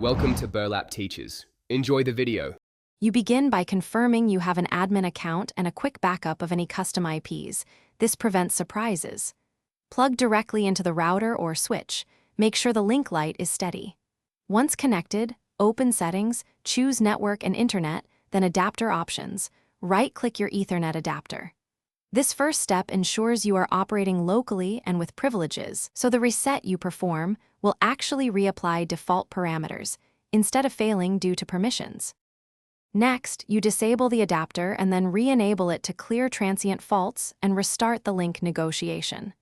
Welcome to Burlap Teachers. Enjoy the video. You begin by confirming you have an admin account and a quick backup of any custom IPs. This prevents surprises. Plug directly into the router or switch. Make sure the link light is steady. Once connected, open Settings, choose Network and Internet, then Adapter Options. Right-click your Ethernet adapter. This first step ensures you are operating locally and with privileges, so the reset you perform will actually reapply default parameters, instead of failing due to permissions. Next, you disable the adapter and then re-enable it to clear transient faults and restart the link negotiation.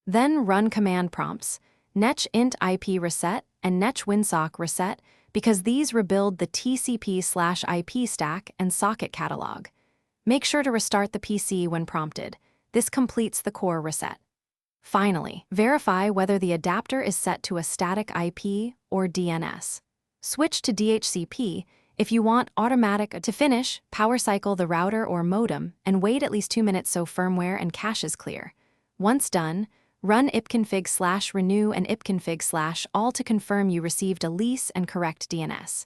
Then run command prompts, netch int IP reset and netch winsock reset, because these rebuild the TCP/IP stack and socket catalog. Make sure to restart the PC when prompted. This completes the core reset. Finally, verify whether the adapter is set to a static IP or DNS. Switch to DHCP if you want automatic. To finish, power cycle the router or modem and wait at least 2 minutes so firmware and cache is clear. Once done, run ipconfig/renew and ipconfig/all to confirm you received a lease and correct DNS.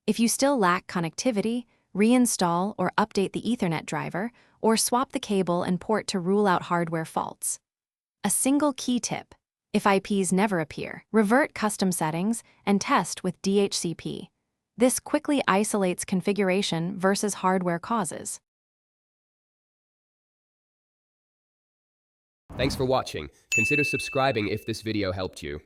If you still lack connectivity, reinstall or update the Ethernet driver, or swap the cable and port to rule out hardware faults. A single key tip: if IPs never appear, revert custom settings and test with DHCP. This quickly isolates configuration versus hardware causes. Thanks for watching. Consider subscribing if this video helped you.